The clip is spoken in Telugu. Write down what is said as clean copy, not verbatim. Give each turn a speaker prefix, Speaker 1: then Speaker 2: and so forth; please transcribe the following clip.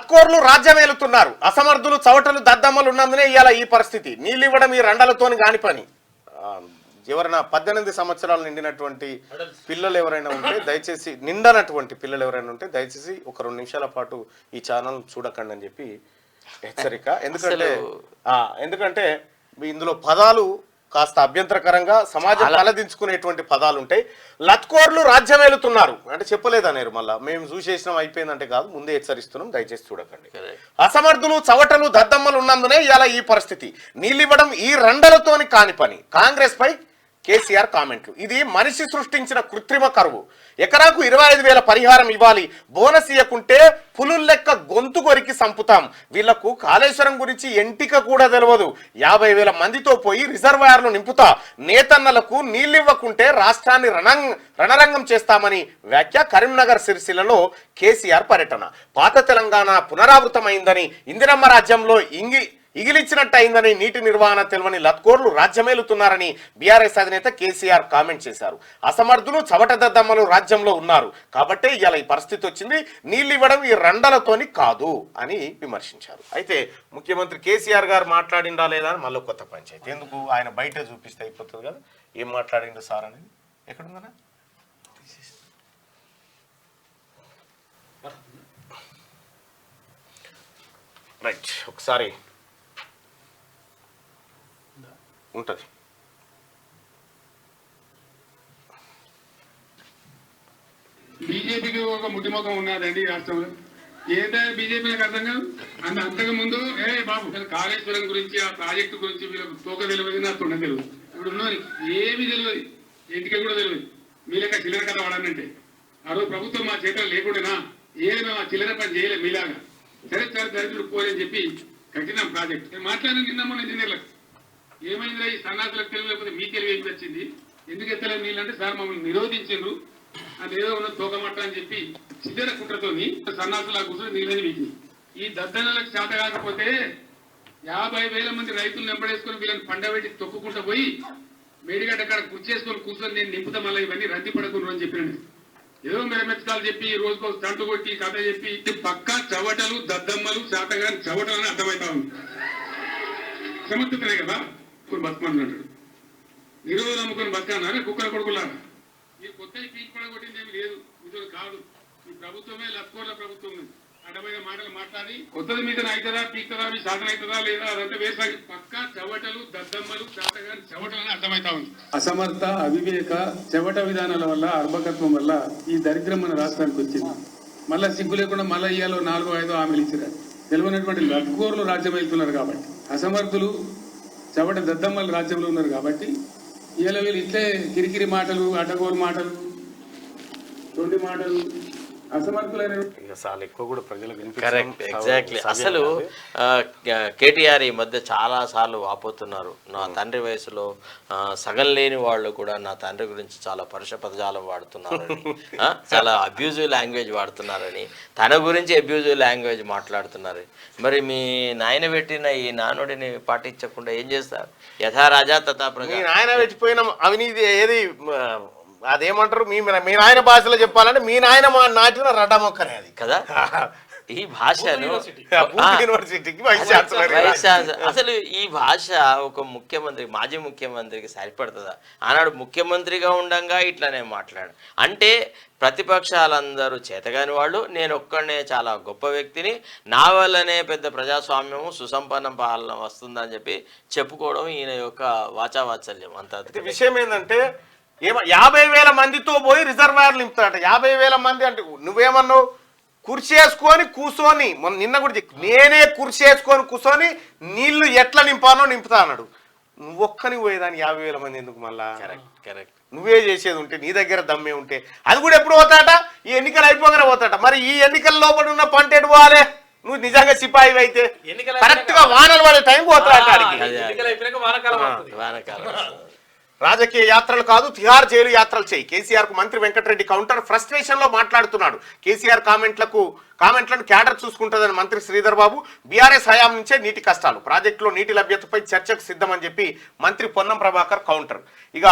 Speaker 1: లత్కోర్లు రాజ్యమేలుతున్నారు. అసమర్థులు చవటలు దద్దమ్మలు ఉన్నందునే ఇవాళ ఈ పరిస్థితి. నీళ్ళివ్వడం ఈ రండలతోని కాని పని. ఎవరైనా 18 సంవత్సరాలు నిండినటువంటి పిల్లలు ఎవరైనా ఉంటే దయచేసి, నిండనటువంటి పిల్లలు ఎవరైనా ఉంటే దయచేసి ఒక 2 నిమిషాల పాటు ఈ ఛానల్ చూడకండి అని చెప్పి హెచ్చరిక. ఎందుకంటే ఇందులో పదాలు కాస్త అభ్యంతరకరంగా సమాజం తలదించుకునేటువంటి పదాలు ఉంటాయి. లత్కోర్లు రాజ్యమేలుతున్నారు అంటే చెప్పలేదనేరు. మళ్ళీ మేము చూసేసినాం అయిపోయిందంటే కాదు, ముందే హెచ్చరిస్తున్నాం, దయచేసి చూడకండి. అసమర్థులు చవటలు దద్దమ్మలు ఉన్నందునే ఇలా ఈ పరిస్థితి. నీళ్ళివ్వడం ఈ రండలతోని కాని పని. కాంగ్రెస్ పై కేసీఆర్ కామెంట్లు. ఇది మనిషి సృష్టించిన కృత్రిమ కరువు. ఎకరాకు 25,000 పరిహారం ఇవ్వాలి, బోనస్ ఇవ్వకుంటే పులుల లెక్క గొంతు కొరికి సంపుతాం. వీళ్లకు కాళేశ్వరం గురించి ఎంటిక కూడా తెలియదు. 50,000 మందితో పోయి రిజర్వాయర్లు నింపుతా, నేతన్నలకు నీళ్ళివ్వకుంటే రాష్ట్రాన్ని రణరంగం చేస్తామని వ్యాఖ్య. కరీంనగర్ సిరిసిల్లలో కేసీఆర్ పర్యటన. పాత తెలంగాణ పునరావృతమైందని, ఇందిరమ్మ రాజ్యంలో ఇగిలిచ్చినట్టు అయిందని, నీటి నిర్వహణ తెలియని లత్కోర్లు రాజ్యమేలుతున్నారని బీఆర్ఎస్ అధినేత కేసీఆర్ కామెంట్ చేశారు. అసమర్థులు చవట దద్దమ్మలు రాజ్యంలో ఉన్నారు కాబట్టే ఇలా ఈ పరిస్థితి వచ్చింది. నీళ్ళు ఇవ్వడం ఈ రండలతోని కాదు అని విమర్శించారు. అయితే ముఖ్యమంత్రి కేసీఆర్ గారు మాట్లాడిందా లేదా అని మళ్ళీ కొత్త పంచాయతీ. ఎందుకు, ఆయన బయట చూపిస్తే అయిపోతుంది కదా. ఏం మాట్లాడిండు సార్ అనేది ఎక్కడుందనా? రైట్, ఒకసారి ఉంటుంది.
Speaker 2: బీజేపీకి ఒక ముట్టిముఖం ఉన్నారండి రాష్ట్రంలో. ఏంటంటే బీజేపీకి అర్థం కాదు. అంతకు ముందు బాబు కాళేశ్వరం గురించి, ఆ ప్రాజెక్టు గురించి వీళ్ళకి తోక తెలియదు, నా తొండ తెలియదు. ఇప్పుడు ఉన్నది ఏమీ తెలియదు, ఇంటికి కూడా తెలియదు. మీ లెక్క చిల్లర కథ వాడానంటే ఆ రోజు ప్రభుత్వం మా చేతులు లేకుండా ఏదైనా మా చిల్లర పని చేయలేదు మీలాగా. సరే సరే దరిద్రుడు పోలేని చెప్పి కట్టినాం ప్రాజెక్ట్. నేను మాట్లాడిన నిన్న మొన్న ఇంజనీర్లకు ఏమైందిరా ఈ సన్నాసులకు తెలివి, లేకపోతే మీ తెలివి ఏం వచ్చింది, ఎందుకు ఎత్తలేదు నీళ్ళంటే సార్ మమ్మల్ని నిరోధించారు అది ఏదో ఉన్న తోకమట్ట అని చెప్పి చిల్లర కుట్రతోని సన్నాసులా కూర్చొని నీళ్ళని వీటిని. ఈ దద్దనలకు చేత కాకపోతే 50,000 మంది రైతులు వెంబడేసుకొని వీళ్ళని పండబెట్టి తొక్కుకుంటూ పోయి మేడిగడ్డ అక్కడ కుర్చేసుకొని కూర్చొని నేను నింపుతా, మళ్ళీ ఇవన్నీ రద్దీ పడకుండా అని చెప్పినాను. ఏదో మెరమెచ్చాలు చెప్పి రోజుకో స్టంటు కొట్టి కథ చెప్పి పక్కా చవటలు దద్దమ్మలు శాతగాని చవటలు అని అర్థమవుతా ఉంది. సమర్థతనే కదా బతకమంటున్నాడు. నిరోధులు అమ్ముకొని బతకన్నారా కుక్కల కొడుకులారా? ఈ కొత్త పీక్ పడగొట్టింది ఏమి లేదు, ఇది కాదు. ఈ ప్రభుత్వమే లత్కోర్ల ప్రభుత్వం. అడ్డమైన మాటలు మాట్లాడి కొత్తది మీద అవుతుందా, పీక్తుందా, మీ సాధన అవుతుందా లేదా అదంతా వేసాగి పక్కా చవటలు దద్దమ్మలు శాతగాని చవటలని అర్థమవుతా ఉంది. అసమర్థ, అవివేక, చెవట విధానాల వల్ల, అర్భకత్వం వల్ల ఈ దరిద్రం మన రాష్ట్రానికి వచ్చింది. మళ్ళా సిగ్గు లేకుండా మళ్ళీ ఇయ్యాలో 4-5 హామీలు ఇచ్చారు. తెలియనటువంటి లత్కోర్లు రాజ్యం వెళ్తున్నారు కాబట్టి, అసమర్థులు చవట దద్దమ్మలు రాజ్యంలో ఉన్నారు కాబట్టి ఇలా వీళ్ళు ఇట్లే కిరికిరి మాటలు, అడ్డగోలు మాటలు, తొండి మాటలు, అసమర్థులైన
Speaker 3: ఎగ్జాక్ట్లీ. అసలు కేటీఆర్ ఈ మధ్య చాలా సార్లు వాపోతున్నారు. నా తండ్రి వయసులో సగం లేని వాళ్ళు కూడా నా తండ్రి గురించి చాలా పరుష పదజాలం వాడుతున్నారని, చాలా అబ్యూజివ్ లాంగ్వేజ్ వాడుతున్నారని, తన గురించి అబ్యూజివ్ లాంగ్వేజ్ మాట్లాడుతున్నారు. మరి మీ నాయన పెట్టిన ఈ నానుడిని పాటించకుండా ఏం చేస్తారు? యథా రాజా తథా ప్రజా.
Speaker 1: నాయన పెట్టిపోయిన అవినీతి ఏది అదేమంటారు, మీ నాయన భాషలో చెప్పాలంటే మీ నాయన నాటిన రడ్డ మొక్కనే అది కదా.
Speaker 3: ఈ భాషను అసలు ఈ భాష ఒక ముఖ్యమంత్రి, మాజీ ముఖ్యమంత్రికి సరిపడుతుందా? ఆనాడు ముఖ్యమంత్రిగా ఉండంగా ఇట్లానే మాట్లాడు అంటే ప్రతిపక్షాలందరూ చేతగాని వాళ్ళు, నేను ఒక్కడనే చాలా గొప్ప వ్యక్తిని, నా వల్లనే పెద్ద ప్రజాస్వామ్యము సుసంపన్నం పాలన వస్తుందని చెప్పి చెప్పుకోవడం ఈయన యొక్క వాచావాత్సల్యం. అంత
Speaker 1: విషయం ఏంటంటే 50,000 మందితో పోయి రిజర్వాయర్లు నింపుతాడట. 50,000 మంది అంటే నువ్వేమన్నావు? కుర్చీ వేసుకొని కూర్చొని, నిన్న కూడా నేనే కుర్చీ వేసుకొని కూర్చొని నీళ్లు ఎట్లా నింపానో నింపుతా అన్నాడు. నువ్వొక్కని పోయేదాన్ని 50,000 మంది ఎందుకు? మళ్ళా
Speaker 3: కరెక్ట్
Speaker 1: నువ్వే చేసేది ఉంటే, నీ దగ్గర దమ్మే ఉంటే అది కూడా ఎప్పుడు పోతాట? ఈ ఎన్నికలు అయిపోగానే పోతాట. మరి ఈ ఎన్నికల లోపల ఉన్న పంట ఎటు పోవాలి? నువ్వు నిజంగా సిపాయి అయితే కరెక్ట్ గా వానలు పడే టైం పోతాడు. రాజకీయ యాత్రలు కాదు, తిహార్ జైలు యాత్రలు చేయి. కేసీఆర్ కు మంత్రి వెంకటరెడ్డి కౌంటర్. ఫ్రస్ట్రేషన్ లో మాట్లాడుతున్నాడు. కేసీఆర్ కామెంట్లను క్యాడర్ చూసుకుంటుందని మంత్రి శ్రీధర్ బాబు. బీఆర్ఎస్ హయాం నుంచే నీటి కష్టాలు, ప్రాజెక్టులో నీటి లభ్యతపై చర్చకు సిద్ధమని చెప్పి మంత్రి పొన్నం ప్రభాకర్ కౌంటర్. ఇక